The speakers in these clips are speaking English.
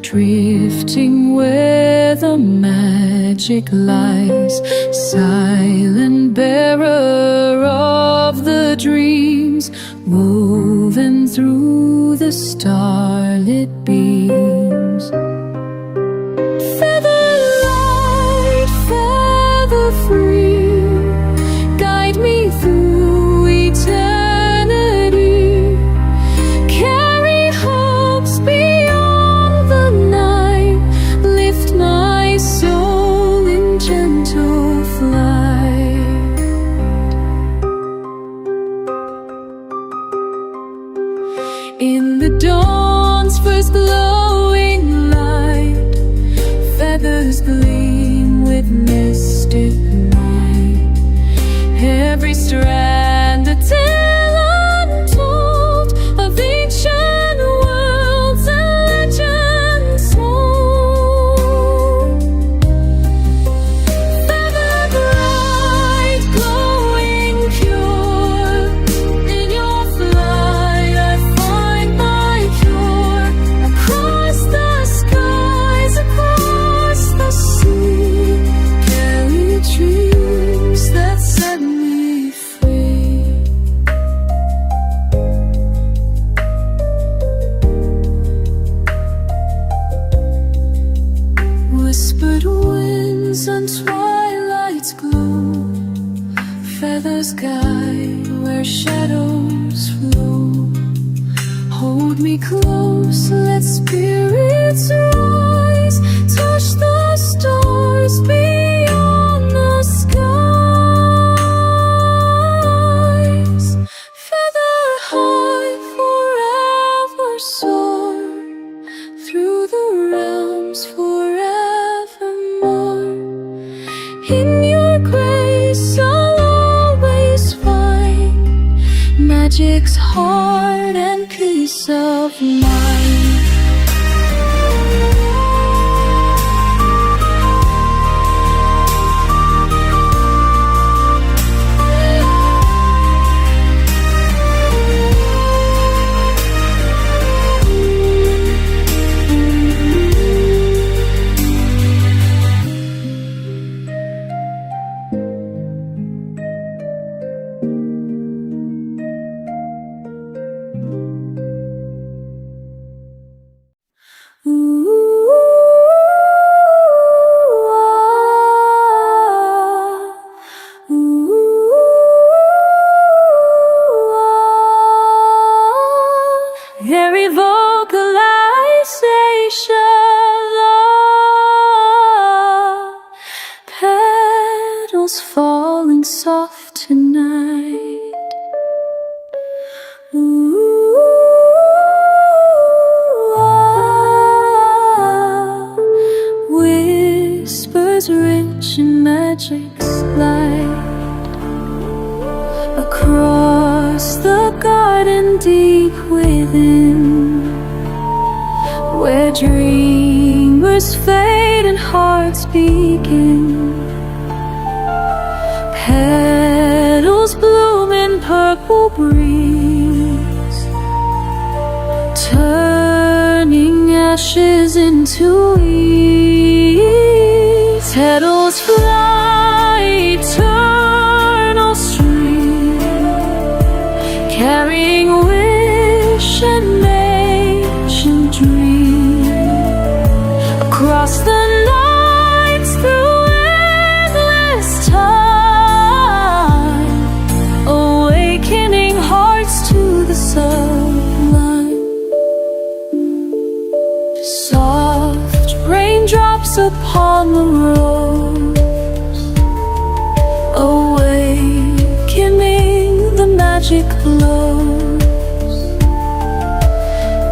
drifting where the magic lies, silent bearer of the dreams, woven through the starlit beams. Feather light, feather free, guide me through eternity, carry hopes beyond the night, lift my soul in gentle flight. In the dawn's first glowing light, feathers gleam with mystic might, every strand a tale untold of ancient worlds and legends old. Feather bright, glowing pure, in your flight I find my cure. Across the skies, across the sea, carry dreams that set me free. Whispered winds and twilight's glow, feathers guide where shadows flow. Hold me close, let spirits rise, touch the stars beyond the skies. Feather high, forever soar, through the realms forevermore. In your grace I'll always find magic's heart and peace of mind. Very vocalization of petals falling soft tonight. Whispers rich in magic's light, across the garden deep within, where dreamers fade and hearts begin. Petals bloom in purple breeze, turning ashes into weeds. Petals fly, eternal stream, carrying wish and ancient dream. Across the nights, through endless time, awakening hearts to the sublime. Soft raindrops upon the rose, awakening the magic glows.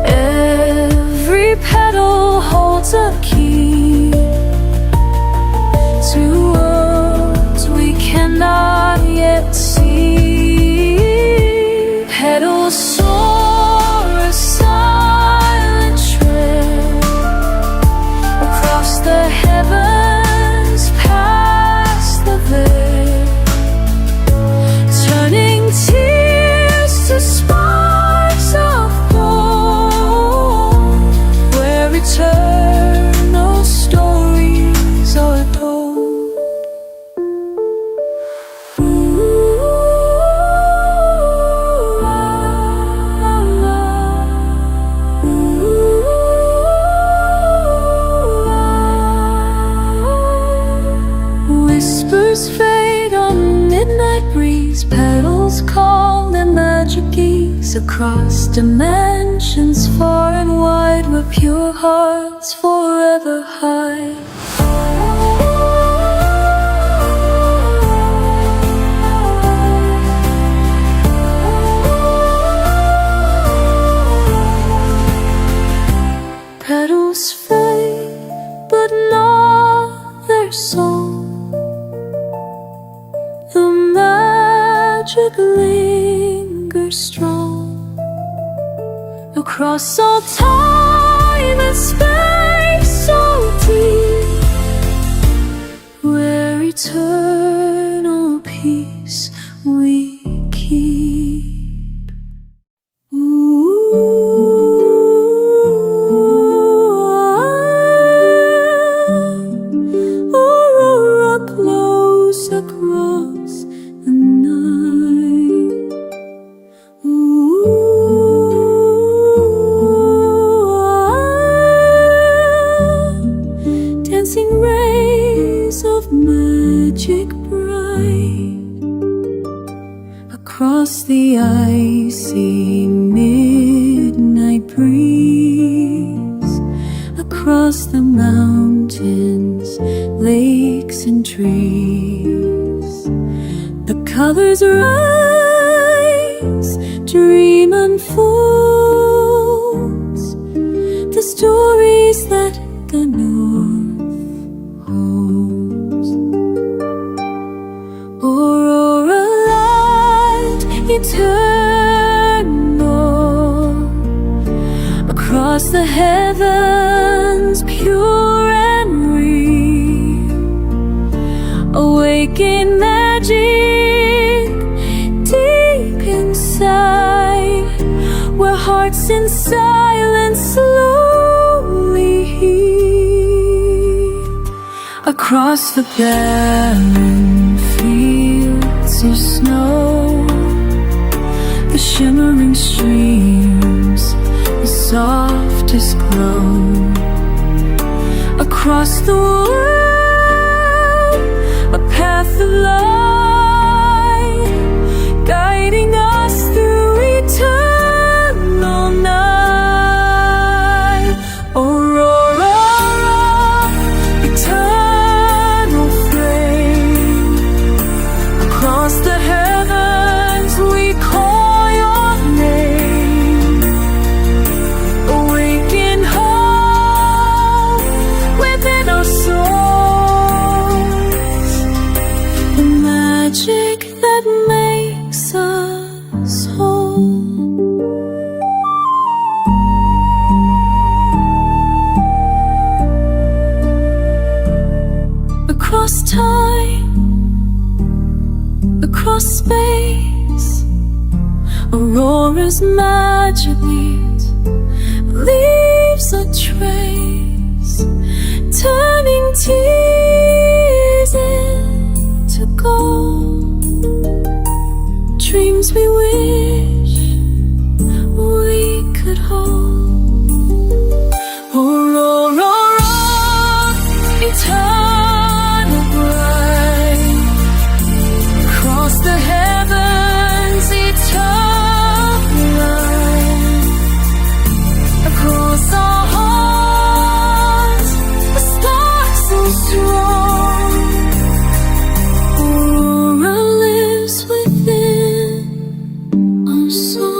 Every petal holds a key to worlds we cannot yet see. Petals soar a silent trail across the heavens, past the veil, turning tears to sparks of gold. Where eternal stories are told. Whispers fade on midnight breeze, petals call and magic ease across dimensions far and wide, where pure hearts forever hide. Petals fade, but not their song. The magic lingers strong across all time and space so deep, where eternal peace we keep. Aurora glows across the night. Dancing rays of magic bright across the icy midnight breeze, across the mountains, lakes and trees. The colors rise, dream unfolds, the stories that the north holds. Aurora light eternal across the heavens, pure and real. Awaken magic deep inside, where hearts in silence slowly heal. Across the barren fields of snow, the shimmering streams, the softest glow. Across the world, a path of light, guiding us through eternal night. Aurora, eternal flame, across the heavens we call your name. Awaken hope within our souls, the magic that makes us whole. Across time, across space, Aurora's magic leaves a trace, turning tears into gold. Dreams we wish we could hold. Aurora, eternal bright, across the heavens, eternal light, across our hearts, a star so strong. Aurora lives within our soul.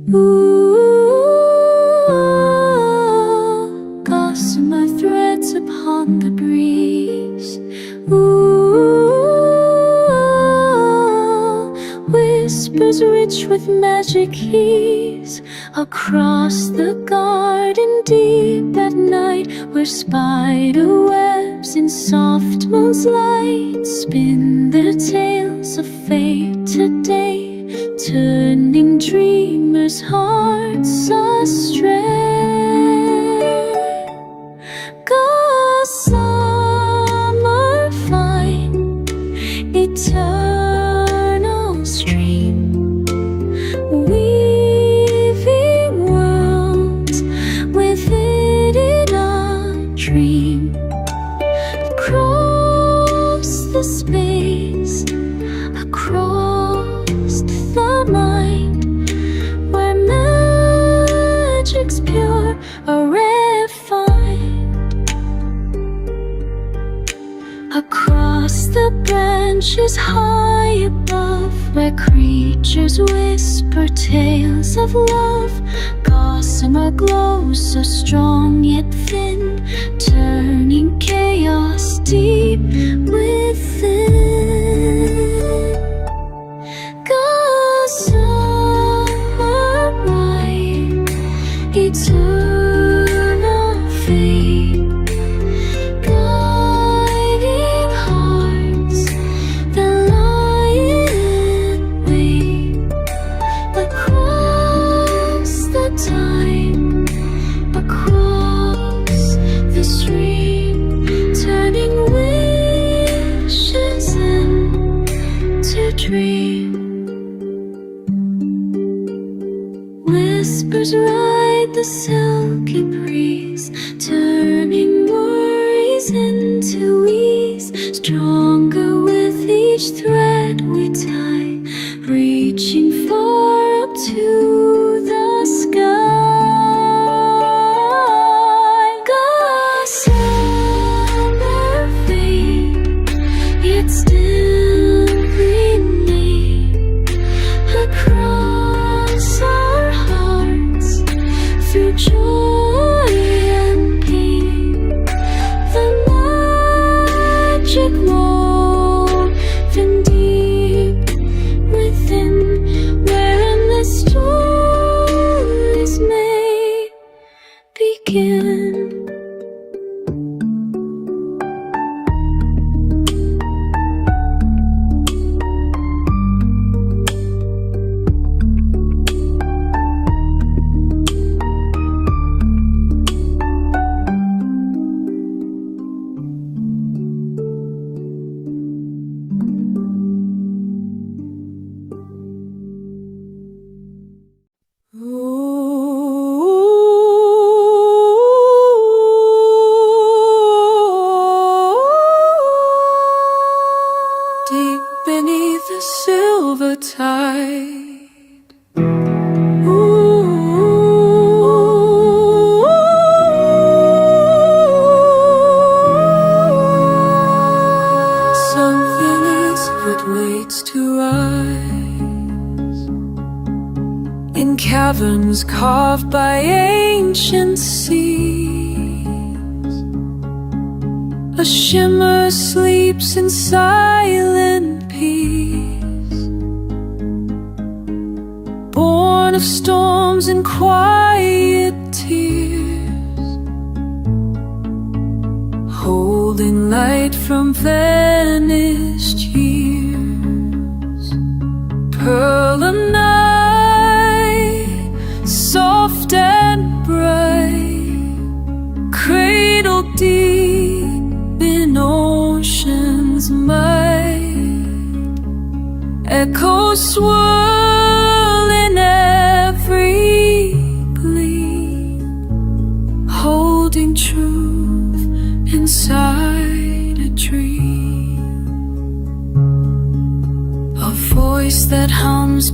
Ooh, gossamer threads upon the breeze. Ooh, whispers rich with magic keys across the garden deep at night, where spider webs in soft moon's light spin their tales of fate today, turning dreamers' hearts astray. Gossamer fine, eternal stream, weaving worlds within a dream, across the space, across the mind, where magic's pure or refined. Across the branches high above, where creatures whisper tales of love, gossamer glows so strong yet thin, turning chaos deep within. Gossamer bright, eternal fate, guiding hearts that lie in wait, across the time, across the stream, turning wishes into dreams. Whispers ride the silky breeze, turning worries into ease, stronger with each thread we tie, reaching far up to the sky. Gossamer fade, yet still remain across our hearts, through joy and pain, the magic woven deep within, where endless stories may begin. Deep beneath the silver tide, something is what waits to rise in caverns carved by ancient seas. A shimmer sleeps in silent peace, born of storms and quiet tears, holding light from vanished years. Pearl of night, soft and bright, cradled deep in ocean's might, echoes swirl in every gleam, holding truth inside a dream. A voice that hums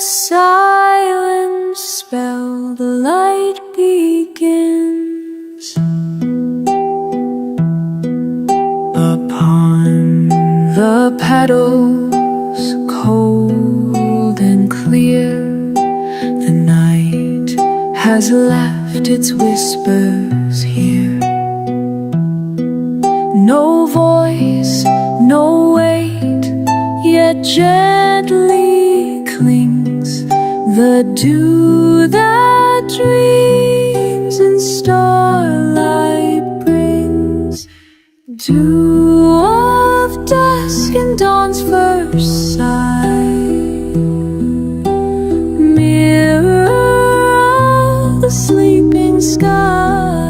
silent spell, the light begins. Upon the petals, cold and clear, the night has left its whispers here. No voice, no weight, yet gently clings the dew that dreams and starlight brings. Dew of dusk and dawn's first sight, mirror of the sleeping sky.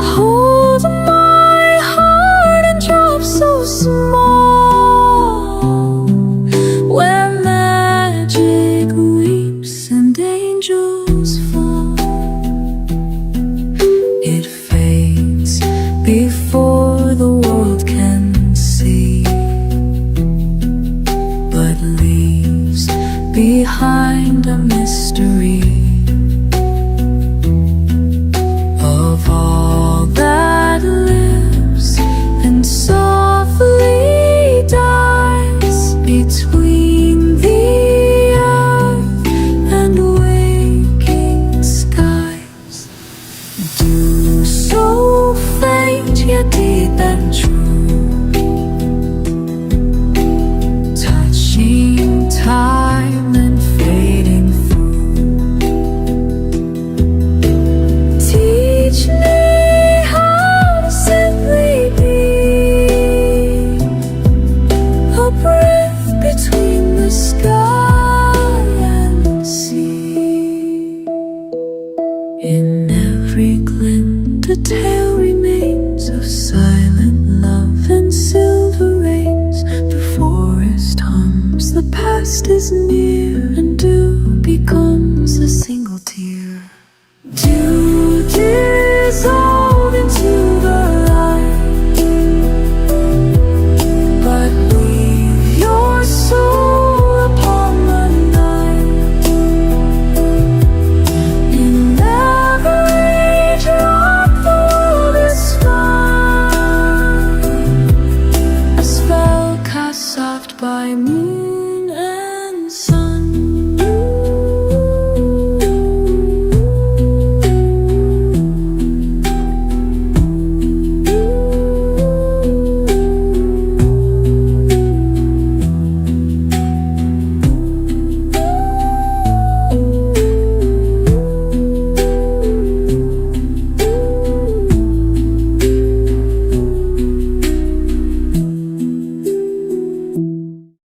Hold my heart and drop so small, where magic weeps and angels fall. It fades before the world can see, but leaves behind a mystery of all that lives and softly dies between the earth and waking skies. Dew so faint yet deep and true, touching time and fading through. Teach me how to simply be, a breath between the sky and sea. In every glint a tale remains of silent love and silver rains. The forest hums, the past is near.